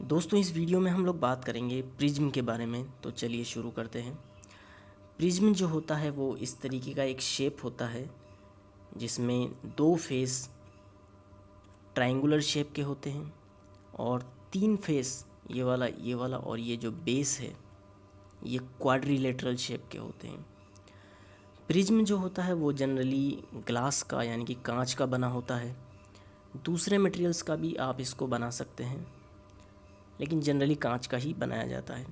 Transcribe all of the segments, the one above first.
दोस्तों, इस वीडियो में हम लोग बात करेंगे प्रिज्म के बारे में। तो चलिए शुरू करते हैं। प्रिज्म जो होता है वो इस तरीके का एक शेप होता है जिसमें दो फेस ट्रायंगुलर शेप के होते हैं और तीन फेस ये वाला और ये जो बेस है ये क्वाड्रिलेटरल शेप के होते हैं। प्रिज्म जो होता है वो जनरली ग्लास का यानी कि कांच का बना होता है। दूसरे मटेरियल्स का भी आप इसको बना सकते हैं, लेकिन जनरली कांच का ही बनाया जाता है।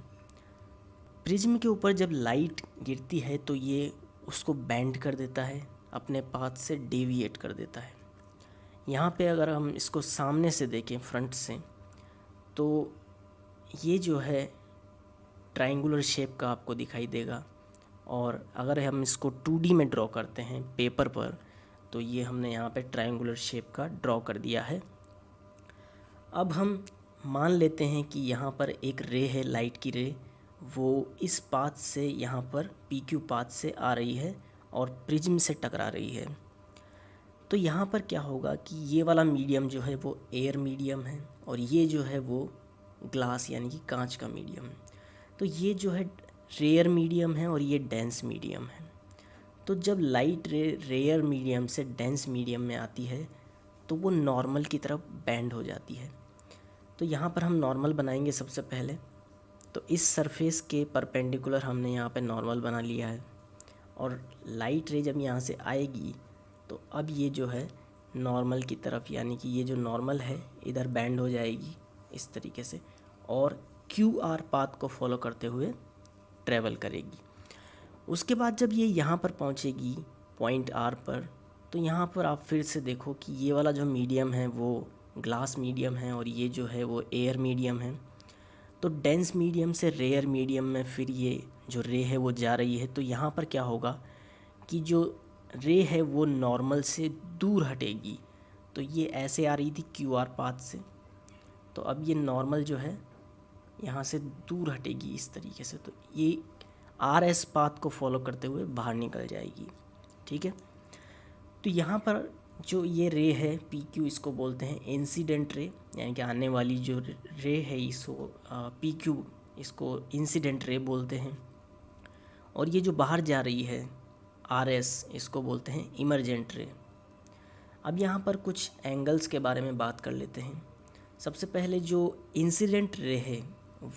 प्रिज्म के ऊपर जब लाइट गिरती है तो ये उसको बेंड कर देता है, अपने पाथ से डेविएट कर देता है। यहाँ पे अगर हम इसको सामने से देखें, फ्रंट से, तो ये जो है ट्रायंगुलर शेप का आपको दिखाई देगा। और अगर हम इसको 2D में ड्रॉ करते हैं पेपर पर, तो ये हमने यहाँ पे ट्रायंगुलर शेप का ड्रॉ कर दिया है। अब हम मान लेते हैं कि यहाँ पर एक रे है, लाइट की रे, वो इस पाथ से यहाँ पर PQ पाथ से आ रही है और प्रिज्म से टकरा रही है। तो यहाँ पर क्या होगा कि ये वाला मीडियम जो है वो एयर मीडियम है और ये जो है वो ग्लास यानी कि कांच का मीडियम है। तो ये जो है रेयर मीडियम है और ये डेंस मीडियम है। तो जब लाइट रे रेयर मीडियम से डेंस मीडियम में आती है तो वो नॉर्मल की तरफ बेंड हो जाती है। तो यहाँ पर हम नॉर्मल बनाएंगे सबसे पहले। तो इस सरफेस के परपेंडिकुलर हमने यहाँ पे नॉर्मल बना लिया है और लाइट रे जब यहाँ से आएगी तो अब ये जो है नॉर्मल की तरफ यानी कि ये जो नॉर्मल है इधर बैंड हो जाएगी इस तरीके से और QR पाथ को फॉलो करते हुए ट्रैवल करेगी। उसके बाद जब ये यहाँ पर पहुँचेगी पॉइंट R पर, तो यहाँ पर आप फिर से देखो कि ये वाला जो मीडियम है वो ग्लास मीडियम है और ये जो है वो एयर मीडियम है। तो डेंस मीडियम से रेयर मीडियम में फिर ये जो रे है वो जा रही है। तो यहाँ पर क्या होगा कि जो रे है वो नॉर्मल से दूर हटेगी। तो ये ऐसे आ रही थी QR पाथ से, तो अब ये नॉर्मल जो है यहाँ से दूर हटेगी इस तरीके से। तो ये RS पाथ को फॉलो करते हुए बाहर निकल जाएगी। ठीक है। तो यहाँ पर जो ये रे है PQ, इसको बोलते हैं इंसिडेंट रे, यानी कि आने वाली जो रे है इसको PQ, इसको इंसिडेंट रे बोलते हैं। और ये जो बाहर जा रही है RS, इसको बोलते हैं इमरजेंट रे। अब यहाँ पर कुछ एंगल्स के बारे में बात कर लेते हैं। सबसे पहले जो इंसिडेंट रे है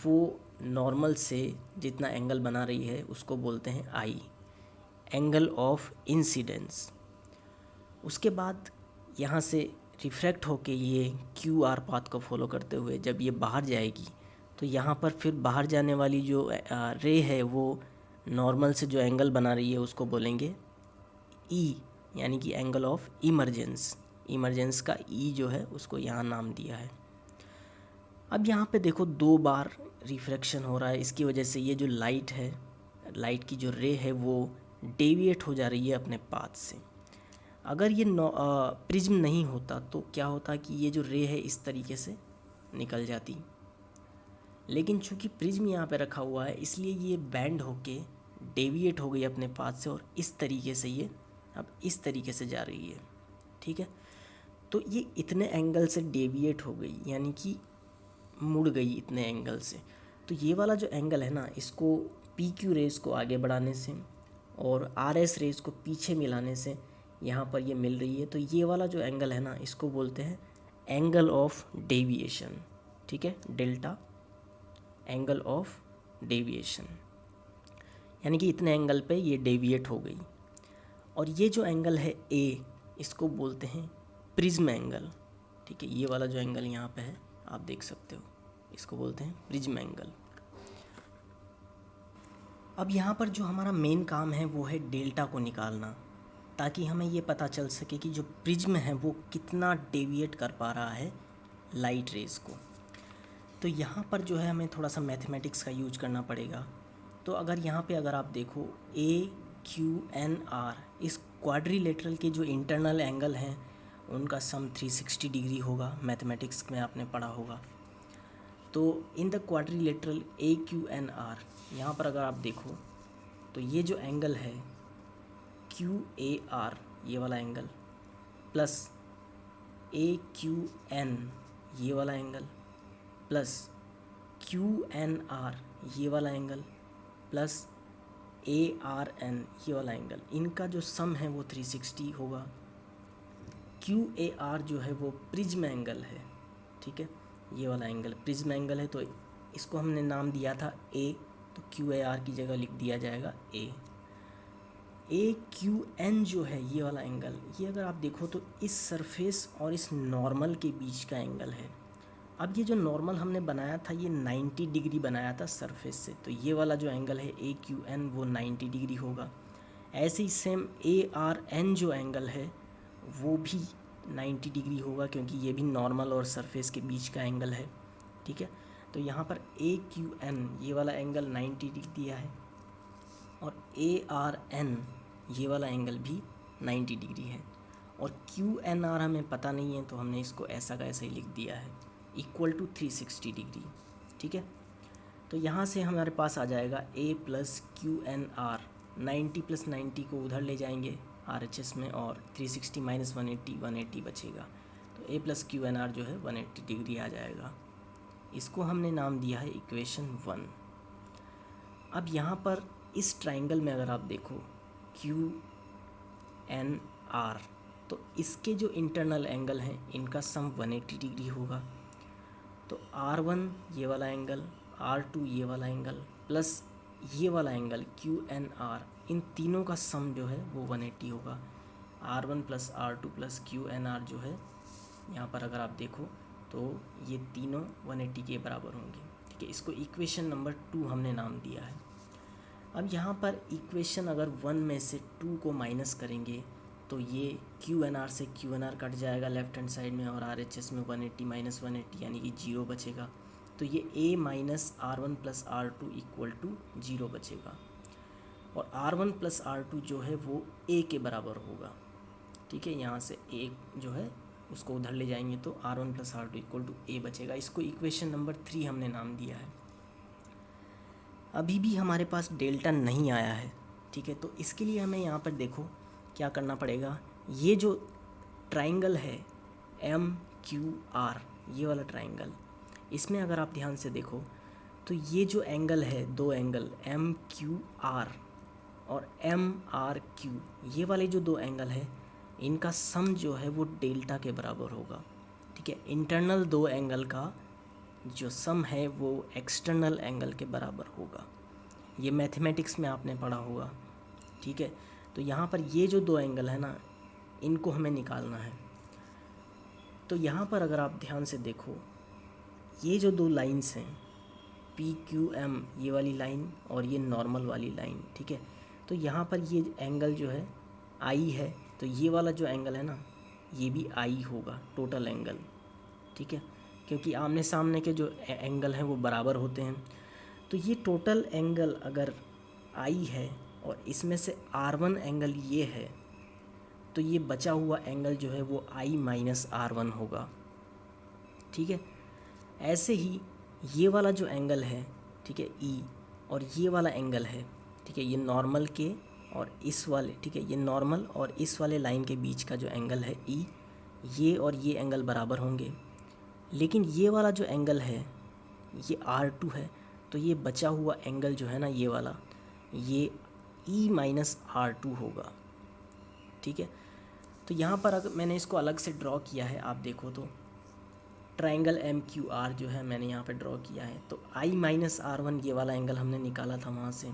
वो नॉर्मल से जितना एंगल बना रही है उसको बोलते हैं I, एंगल ऑफ इंसिडेंस। उसके बाद यहाँ से रिफ्रैक्ट होके ये QR पाथ को फॉलो करते हुए जब ये बाहर जाएगी तो यहाँ पर फिर बाहर जाने वाली जो रे है वो नॉर्मल से जो एंगल बना रही है उसको बोलेंगे E, यानी कि एंगल ऑफ इमरजेंस। इमरजेंस का E जो है उसको यहाँ नाम दिया है। अब यहाँ पे देखो 2 बार रिफ्रैक्शन हो रहा है, इसकी वजह से ये जो लाइट है, लाइट की जो रे है वो डेविएट हो जा रही है अपने पाथ से। अगर ये प्रिज्म नहीं होता तो क्या होता कि ये जो रे है इस तरीके से निकल जाती, लेकिन चूंकि प्रिज्म यहाँ पे रखा हुआ है इसलिए ये बैंड होके डेविएट हो गई अपने पाथ से और इस तरीके से ये अब इस तरीके से जा रही है। ठीक है। तो ये इतने एंगल से डेविएट हो गई यानी कि मुड़ गई इतने एंगल से। तो ये वाला जो एंगल है ना, इसको PQ रेस को आगे बढ़ाने से और RS रेस को पीछे मिलाने से यहाँ पर ये मिल रही है। तो ये वाला जो एंगल है ना, इसको बोलते हैं एंगल ऑफ डेविएशन। ठीक है, डेल्टा, एंगल ऑफ डेविएशन, यानी कि इतने एंगल पे ये डेविएट हो गई। और ये जो एंगल है A, इसको बोलते हैं प्रिज्म एंगल। ठीक है, ये वाला जो एंगल यहाँ पे है आप देख सकते हो, इसको बोलते हैं प्रिज्म एंगल। अब यहाँ पर जो हमारा मेन काम है वो है डेल्टा को निकालना, ताकि हमें ये पता चल सके कि जो प्रिज्म है वो कितना डेविएट कर पा रहा है लाइट रेज़ को। तो यहाँ पर जो है हमें थोड़ा सा मैथमेटिक्स का यूज करना पड़ेगा। तो अगर आप देखो AQNR, इस क्वाड्रिलेटरल के जो इंटरनल एंगल हैं उनका सम 360 डिग्री होगा, मैथमेटिक्स में आपने पढ़ा होगा। तो इन द क्वाड्रिलेटरल AQNR, यहाँ पर अगर आप देखो तो ये जो एंगल है QAR, ये वाला एंगल, प्लस AQN, ये वाला एंगल, प्लस QNR ये वाला एंगल प्लस ARN ये वाला एंगल, इनका जो सम है वो 360 होगा। QAR जो है वो प्रिज्म एंगल है, ठीक है, ये वाला एंगल प्रिज्म एंगल है, तो इसको हमने नाम दिया था A, तो QAR की जगह लिख दिया जाएगा A। AQN जो है ये वाला एंगल, ये अगर आप देखो तो इस सरफेस और इस नॉर्मल के बीच का एंगल है। अब ये जो नॉर्मल हमने बनाया था ये 90 डिग्री बनाया था सरफेस से, तो ये वाला जो एंगल है AQN वो 90 डिग्री होगा। ऐसे ही सेम ARN जो एंगल है वो भी 90 डिग्री होगा, क्योंकि ये भी नॉर्मल और सरफेस के बीच का एंगल है, ठीक है। तो यहाँ पर AQN ये वाला एंगल 90 डिग्री दिया है और ARN ये वाला एंगल भी 90 डिग्री है, और QNR हमें पता नहीं है तो हमने इसको ऐसा का ऐसा ही लिख दिया है, इक्वल टू 360 डिग्री, ठीक है। तो यहाँ से हमारे पास आ जाएगा A प्लस QNR, 90 प्लस 90 को उधर ले जाएंगे RHS में, और 360 माइनस 180 बचेगा, तो A प्लस QNR जो है 180 डिग्री आ जाएगा। इसको हमने नाम दिया है इक्वेशन 1। अब यहाँ पर इस ट्राइंगल में अगर आप देखो QNR, तो इसके जो इंटरनल एंगल हैं इनका सम 180 डिग्री होगा। तो R1 ये वाला एंगल, R2 ये वाला एंगल प्लस ये वाला एंगल QNR, इन तीनों का सम जो है वो 180 होगा। R1 plus R2 plus QNR जो है यहाँ पर अगर आप देखो तो ये तीनों 180 के बराबर होंगे, ठीक है। इसको इक्वेशन नंबर 2 हमने नाम दिया है। अब यहाँ पर इक्वेशन अगर 1 में से 2 को माइनस करेंगे तो ये QNR से QNR कट जाएगा लेफ्ट हैंड साइड में, और RHS में 180 माइनस 180 यानी कि 0 बचेगा। तो ये A minus R1 plus R2 equal to 0 बचेगा, और R1 प्लस R2 जो है वो A के बराबर होगा, ठीक है। यहाँ से A जो है उसको उधर ले जाएंगे तो R1 plus R2 equal to A बचेगा। इसको इक्वेशन नंबर 3 हमने नाम दिया है। अभी भी हमारे पास डेल्टा नहीं आया है, ठीक है। तो इसके लिए हमें यहाँ पर देखो क्या करना पड़ेगा। ये जो ट्राइंगल है MQR ये वाला ट्राइंगल, इसमें अगर आप ध्यान से देखो तो ये जो एंगल है, दो एंगल MQR और MRQ, ये वाले जो दो एंगल है इनका सम जो है वो डेल्टा के बराबर होगा, ठीक है। इंटरनल दो एंगल का जो सम है वो एक्सटर्नल एंगल के बराबर होगा। ये मैथमेटिक्स में आपने पढ़ा होगा, ठीक है। तो यहाँ पर ये जो दो एंगल है ना, इनको हमें निकालना है। तो यहाँ पर अगर आप ध्यान से देखो, ये जो दो लाइंस हैं PQM ये वाली लाइन और ये नॉर्मल वाली लाइन, ठीक है। तो यहाँ पर ये एंगल जो है I है, तो ये वाला जो एंगल है ना ये भी I होगा, टोटल एंगल, ठीक है, क्योंकि आमने सामने के जो एंगल हैं वो बराबर होते हैं। तो ये टोटल एंगल अगर I है और इसमें से R1 एंगल ये है, तो ये बचा हुआ एंगल जो है वो I माइनस R1 होगा, ठीक है। ऐसे ही ये वाला जो एंगल है, ठीक है, E, और ये वाला एंगल है, ठीक है, ये नॉर्मल के और इस वाले, ठीक है, ये नॉर्मल और इस वाले लाइन के बीच का जो एंगल है E, ये और ये एंगल बराबर होंगे। लेकिन ये वाला जो एंगल है ये R2 है, तो ये बचा हुआ एंगल जो है ना ये वाला, ये E माइनस R2 होगा, ठीक है। तो यहाँ पर अगर मैंने इसको अलग से ड्रॉ किया है, आप देखो तो ट्राइंगल MQR जो है मैंने यहाँ पे ड्रॉ किया है। तो I माइनस R1 ये वाला एंगल हमने निकाला था वहाँ से,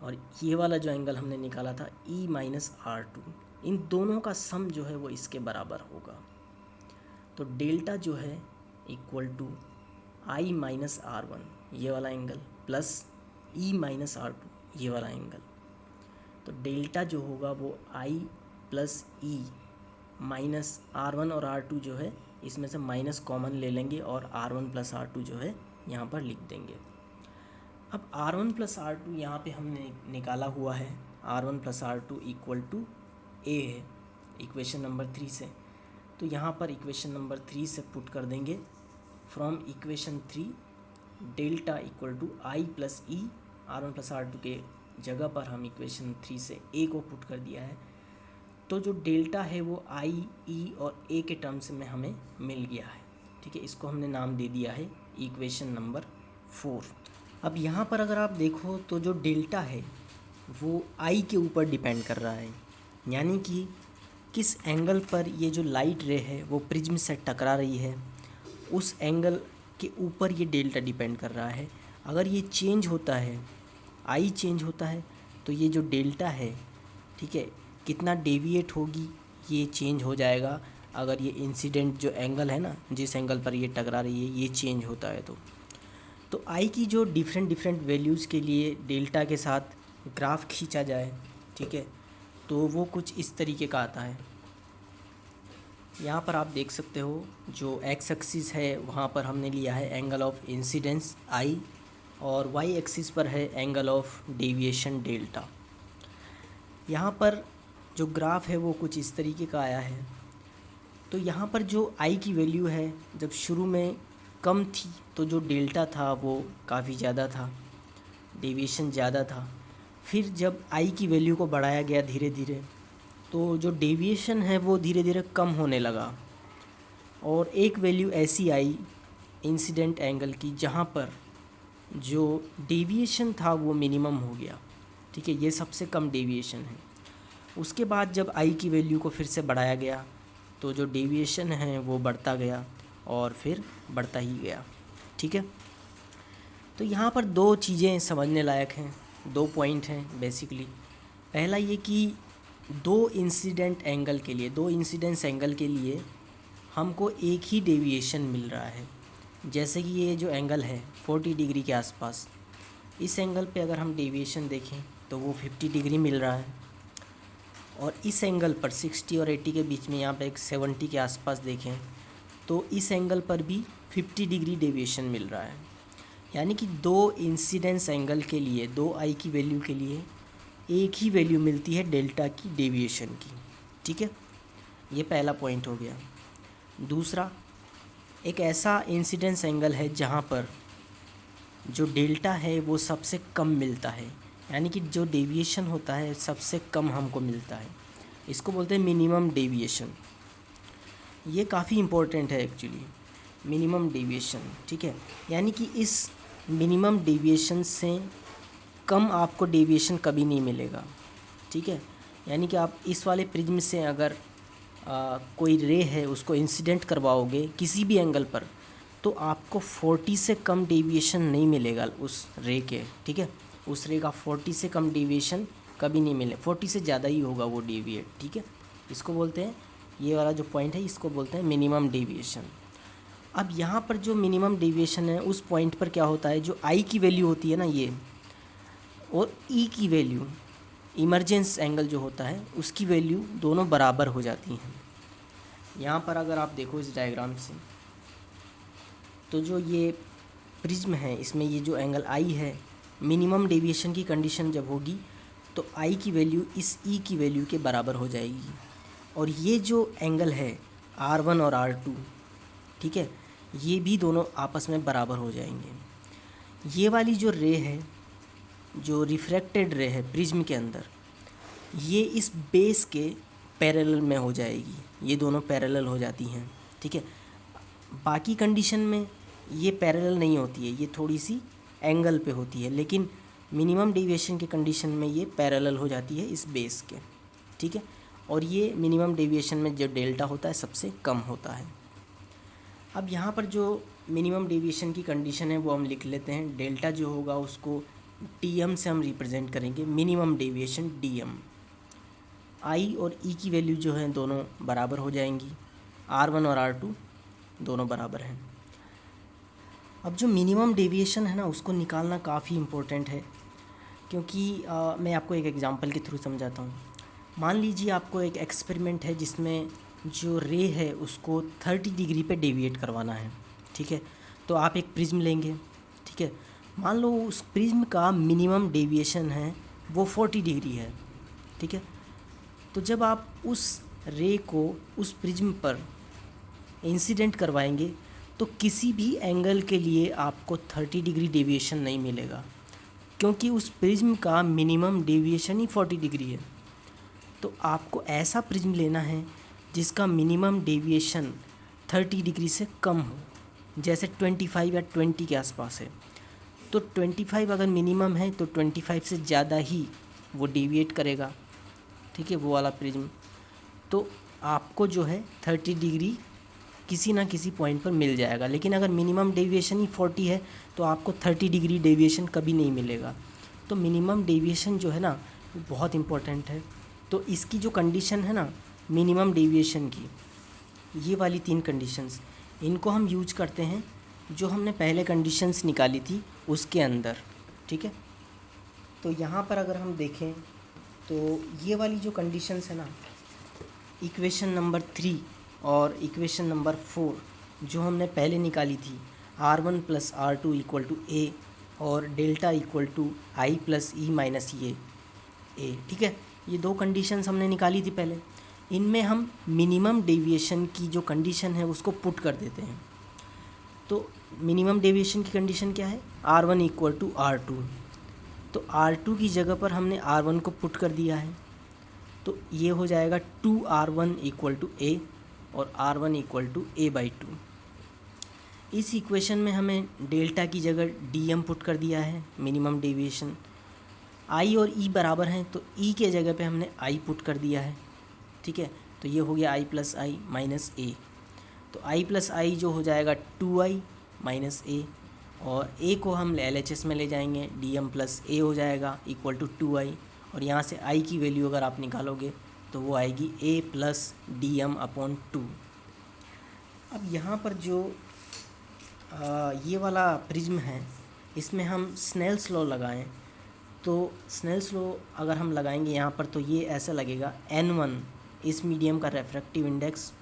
और ये वाला जो एंगल हमने निकाला था E माइनस R2, इन दोनों का सम जो है वो इसके बराबर होगा। तो डेल्टा जो है equal to I minus R1 ये वाला angle plus E minus R2 ये वाला एंगल। तो डेल्टा जो होगा वो I plus E minus R1 और R2 जो है इसमें से माइनस कॉमन ले लेंगे और R1 प्लस R2 जो है यहाँ पर लिख देंगे। अब R1 प्लस R2 यहाँ पे हमने निकाला हुआ है, R1 plus R2 equal to A है इक्वेशन नंबर 3 से। तो यहाँ पर इक्वेशन नंबर 3 से पुट कर देंगे, from equation 3 delta equal to I plus E, R1 plus R2 के जगह पर हम इक्वेशन 3 से A को पुट कर दिया है। तो जो डेल्टा है वो I, E और A के टर्म्स में हमें मिल गया है, ठीक है। इसको हमने नाम दे दिया है इक्वेशन नंबर 4। अब यहाँ पर अगर आप देखो तो जो डेल्टा है वो आई के ऊपर डिपेंड कर रहा है, यानी कि किस एंगल पर ये जो लाइट रे है वो प्रिज्म से टकरा रही है, उस एंगल के ऊपर ये डेल्टा डिपेंड कर रहा है। अगर ये चेंज होता है, आई चेंज होता है, तो ये जो डेल्टा है, ठीक है, कितना डेविएट होगी ये चेंज हो जाएगा। अगर ये इंसिडेंट जो एंगल है ना, जिस एंगल पर ये टकरा रही है, ये चेंज होता है तो आई की जो डिफरेंट वैल्यूज़ के लिए डेल्टा के साथ ग्राफ खींचा जाए, ठीक है, तो वो कुछ इस तरीके का आता है। यहाँ पर आप देख सकते हो जो एक्स एक्सिस है वहाँ पर हमने लिया है एंगल ऑफ इंसिडेंस आई, और वाई एक्सिस पर है एंगल ऑफ डेविएशन डेल्टा। यहाँ पर जो ग्राफ है वो कुछ इस तरीके का आया है। तो यहाँ पर जो आई की वैल्यू है जब शुरू में कम थी तो जो डेल्टा था वो काफ़ी ज़्यादा था, डेविएशन ज़्यादा था। फिर जब आई की वैल्यू को बढ़ाया गया धीरे धीरे, तो जो डेविएशन है वो धीरे धीरे कम होने लगा, और एक वैल्यू ऐसी आई इंसिडेंट एंगल की जहाँ पर जो डेविएशन था वो मिनिमम हो गया, ठीक है, ये सबसे कम डेविएशन है। उसके बाद जब आई की वैल्यू को फिर से बढ़ाया गया तो जो डेविएशन है वो बढ़ता गया और फिर बढ़ता ही गया, ठीक है। तो यहाँ पर दो चीज़ें समझने लायक हैं, दो पॉइंट हैं बेसिकली। पहला ये कि दो इंसिडेंस एंगल के लिए हमको एक ही डेविएशन मिल रहा है। जैसे कि ये जो एंगल है 40 डिग्री के आसपास, इस एंगल पे अगर हम डेविएशन देखें तो वो 50 डिग्री मिल रहा है, और इस एंगल पर 60 और 80 के बीच में यहाँ पे एक 70 के आसपास देखें तो इस एंगल पर भी 50 डिग्री डेविएशन मिल रहा है। यानी कि दो इंसिडेंस एंगल के लिए, दो आई की वैल्यू के लिए एक ही वैल्यू मिलती है डेल्टा की डेविएशन की, ठीक है। ये पहला पॉइंट हो गया। दूसरा, एक ऐसा इंसिडेंस एंगल है जहाँ पर जो डेल्टा है वो सबसे कम मिलता है, यानी कि जो डेविएशन होता है सबसे कम हमको मिलता है। इसको बोलते हैं मिनिमम डेविएशन। ये काफ़ी इम्पोर्टेंट है एक्चुअली, मिनिमम डेविएशन, ठीक है। यानी कि इस मिनिमम डेविएशन से कम आपको डेविएशन कभी नहीं मिलेगा, ठीक है। यानी कि आप इस वाले प्रिज्म से अगर कोई रे है उसको इंसिडेंट करवाओगे किसी भी एंगल पर, तो आपको 40 से कम डेविएशन नहीं मिलेगा उस रे के, ठीक है। उस रे का 40 से कम डेविएशन कभी नहीं मिले, 40 से ज़्यादा ही होगा वो डेविएट, ठीक है। इसको बोलते हैं, ये वाला जो पॉइंट है इसको बोलते हैं मिनिमम डेविएशन। अब यहाँ पर जो मिनिमम डेविएशन है उस पॉइंट पर क्या होता है, जो आई की वैल्यू होती है ना ये, और ई की वैल्यू, इमरजेंस एंगल जो होता है उसकी वैल्यू दोनों बराबर हो जाती हैं। यहाँ पर अगर आप देखो इस डायग्राम से, तो जो ये प्रिज्म है इसमें ये जो एंगल आई है, मिनिमम डेविएशन की कंडीशन जब होगी तो आई की वैल्यू इस ई की वैल्यू के बराबर हो जाएगी, और ये जो एंगल है R1 और R2, ठीक है, ये भी दोनों आपस में बराबर हो जाएंगे। ये वाली जो रे है, जो रिफ्रैक्टेड रे है प्रिज्म के अंदर, ये इस बेस के पैरेलल में हो जाएगी, ये दोनों पैरेलल हो जाती हैं, ठीक है। बाकी कंडीशन में ये पैरेलल नहीं होती है, ये थोड़ी सी एंगल पे होती है, लेकिन मिनिमम डेविएशन के कंडीशन में ये पैरेलल हो जाती है इस बेस के, ठीक है। और ये मिनिमम डेविएशन में जो डेल्टा होता है सबसे कम होता है। अब यहाँ पर जो मिनिमम डेविएशन की कंडीशन है वो हम लिख लेते हैं। डेल्टा जो होगा उसको टीएम से हम रिप्रेजेंट करेंगे, मिनिमम डेविएशन डीएम। आई और ई की वैल्यू जो है दोनों बराबर हो जाएंगी, R1 और R2 दोनों बराबर हैं। अब जो मिनिमम डेविएशन है ना उसको निकालना काफ़ी इम्पोर्टेंट है, क्योंकि मैं आपको एक एग्जांपल के थ्रू समझाता हूँ। मान लीजिए आपको एक एक्सपेरिमेंट है जिसमें जो रे है उसको 30 डिग्री पे डेविएट करवाना है, ठीक है। तो आप एक प्रिज्म लेंगे, ठीक है। मान लो उस प्रिज्म का मिनिमम डेविएशन है वो 40 डिग्री है, ठीक है। तो जब आप उस रे को उस प्रिज्म पर इंसिडेंट करवाएंगे तो किसी भी एंगल के लिए आपको 30 डिग्री डेविएशन नहीं मिलेगा, क्योंकि उस प्रिज्म का मिनिमम डेविएशन ही 40 डिग्री है। तो आपको ऐसा प्रिज्म लेना है जिसका मिनिमम डेविएशन 30 डिग्री से कम हो, जैसे 25 या 20 के आसपास है। तो 25 अगर मिनिमम है तो 25 से ज़्यादा ही वो डेविएट करेगा, ठीक है, वो वाला प्रिज्म। तो आपको जो है 30 डिग्री किसी ना किसी पॉइंट पर मिल जाएगा। लेकिन अगर मिनिमम डेविएशन ही 40 है तो आपको 30 डिग्री डेविएशन कभी नहीं मिलेगा। तो मिनिमम डेविएशन जो है ना वो बहुत इम्पोर्टेंट है। तो इसकी जो कंडीशन है ना मिनिमम डेविएशन की, ये वाली 3 कंडीशंस, इनको हम यूज करते हैं जो हमने पहले कंडीशंस निकाली थी उसके अंदर, ठीक है। तो यहाँ पर अगर हम देखें तो ये वाली जो कंडीशंस है ना, इक्वेशन नंबर 3 और इक्वेशन नंबर 4 जो हमने पहले निकाली थी, R1 + R2 = A और डेल्टा = I + E - A, ठीक है। ये 2 कंडीशंस हमने निकाली थी पहले। इनमें हम मिनिमम डेविएशन की जो कंडीशन है उसको पुट कर देते हैं। तो मिनिमम डेविएशन की कंडीशन क्या है, R1 = R2। तो R2 की जगह पर हमने R1 को पुट कर दिया है, तो ये हो जाएगा 2R1 = A और R1 = A/2। इस इक्वेशन में हमें डेल्टा की जगह DM पुट कर दिया है, मिनिमम डेविएशन। I और E बराबर हैं तो E के जगह पे हमने I पुट कर दिया है, ठीक है। तो ये हो गया I + I - A। तो I + I जो हो जाएगा 2I - A और A को हम LHS में ले जाएंगे, DM + A हो जाएगा = 2I और यहाँ से I की वैल्यू अगर आप निकालोगे तो वो आएगी A + DM/2। अब यहाँ पर जो ये वाला प्रिज्म है इसमें हम स्नेल्स लॉ लगाएं तो स्नेल्स लॉ अगर हम लगाएंगे यहाँ पर तो ये ऐसा लगेगा, N1 इस मीडियम का refractive index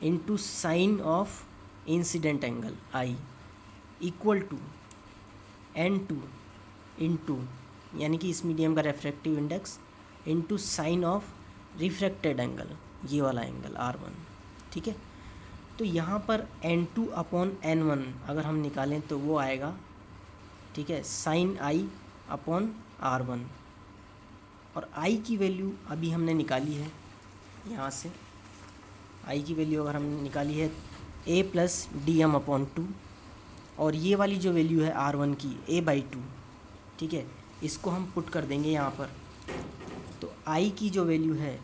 into sine of incident angle I = N2 into, यानी कि इस मीडियम का refractive index into sine of refracted angle, ये वाला एंगल R1, ठीक है। तो यहाँ पर N2/N1 अगर हम निकालें तो वो आएगा, ठीक है, साइन I/R1 और I की वैल्यू अभी हमने निकाली है, यहाँ से I की वैल्यू अगर हमने निकाली है A + DM/2 और ये वाली जो वैल्यू है R1 की A/2, ठीक है, इसको हम पुट कर देंगे यहाँ पर। तो I की जो वैल्यू है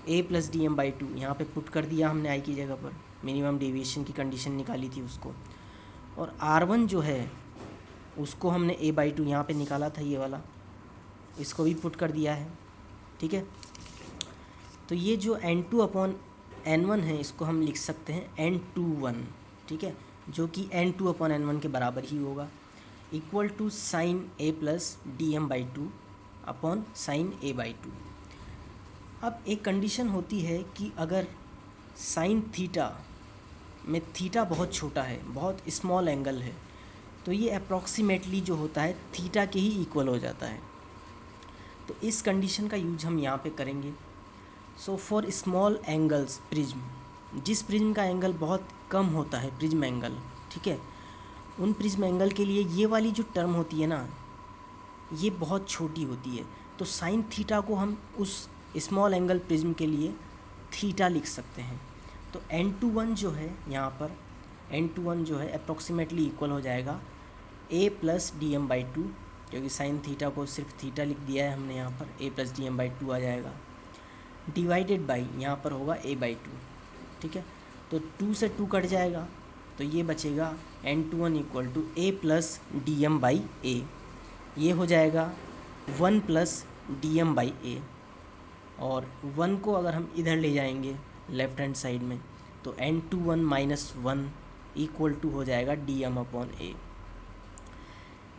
A + DM/2 यहाँ पे पुट कर दिया हमने I की जगह पर, मिनिमम डेविएशन की कंडीशन निकाली थी उसको। और R1 जो है उसको हमने A/2 यहाँ पे निकाला था, ये वाला, इसको भी पुट कर दिया है, ठीक है। तो ये जो N2/N1 है इसको हम लिख सकते हैं N21, ठीक है, जो कि N2/N1 के बराबर ही होगा, = sign A + DM/2 upon sine A/2। अब एक कंडीशन होती है कि अगर साइन थीटा में थीटा बहुत छोटा है, बहुत स्मॉल एंगल है, तो ये अप्रॉक्सीमेटली जो होता है थीटा के ही इक्वल हो जाता है। तो इस कंडीशन का यूज हम यहाँ पे करेंगे। So for small angles prism, जिस प्रिज्म का एंगल बहुत कम होता है प्रिज्म एंगल, ठीक है, उन प्रिज्म एंगल के लिए ये वाली जो टर्म होती है ना ये बहुत छोटी होती है। तो साइन थीटा को हम उस स्मॉल एंगल प्रिज्म के लिए थीटा लिख सकते हैं। तो N21 जो है यहाँ पर, N21 जो है अप्रॉक्सीमेटली इक्वल हो जाएगा A + DM/2, क्योंकि साइन थीटा को सिर्फ थीटा लिख दिया है हमने यहाँ पर, A + DM/2 आ जाएगा, डिवाइडेड बाई यहाँ पर होगा A/2, ठीक है। तो 2 से 2 कट जाएगा तो ये बचेगा N21 = A + DM/A, ये हो जाएगा 1 + DM/A और 1 को अगर हम इधर ले जाएंगे लेफ्ट हैंड साइड में तो N21 - 1 = हो जाएगा DM/A।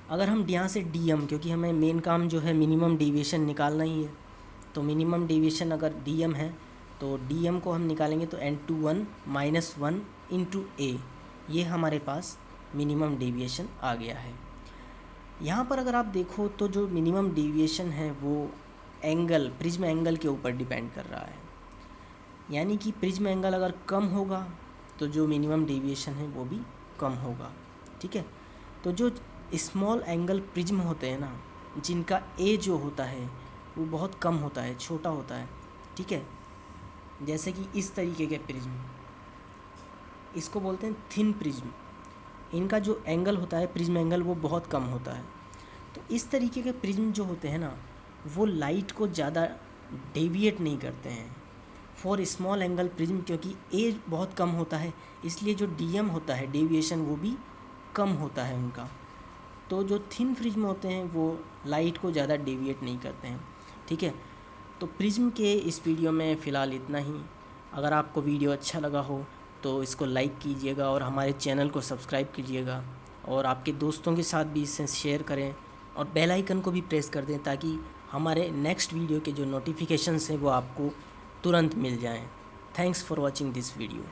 अगर हम यहाँ से DM, क्योंकि हमें मेन काम जो है मिनिमम डेविएशन निकालना ही है, तो मिनिमम डेविएशन अगर DM है तो DM को हम निकालेंगे तो N21 - 1 × A, ये हमारे पास मिनिमम डेविएशन आ गया है। यहाँ पर अगर आप देखो तो जो मिनिमम डेविएशन है वो एंगल, प्रिज्म एंगल के ऊपर डिपेंड कर रहा है, यानी कि प्रिज्म एंगल अगर कम होगा तो जो मिनिमम डेविएशन है वो भी कम होगा, ठीक है। तो जो स्मॉल एंगल प्रिज्म होते हैं ना, जिनका A जो होता है वो बहुत कम होता है, छोटा होता है, ठीक है, जैसे कि इस तरीके के प्रिज्म, इसको बोलते हैं थिन प्रिज्म। इनका जो एंगल होता है प्रिज्म एंगल वो बहुत कम होता है। तो इस तरीके के प्रिज्म जो होते हैं ना वो लाइट को ज़्यादा डेविएट नहीं करते हैं फॉर स्मॉल एंगल प्रिज्म, क्योंकि एज बहुत कम होता है इसलिए जो डीएम होता है डेविएशन वो भी कम होता है उनका। तो जो थिन प्रिज्म होते हैं वो लाइट को ज़्यादा डेविएट नहीं करते हैं। ठीक है, तो प्रिज्म के इस वीडियो में फ़िलहाल इतना ही। अगर आपको वीडियो अच्छा लगा हो तो इसको लाइक कीजिएगा और हमारे चैनल को सब्सक्राइब कीजिएगा और आपके दोस्तों के साथ भी इसे शेयर करें और बेल आइकन को भी प्रेस कर दें ताकि हमारे नेक्स्ट वीडियो के जो नोटिफिकेशंस हैं वो आपको तुरंत मिल जाएं। Thanks for watching this video.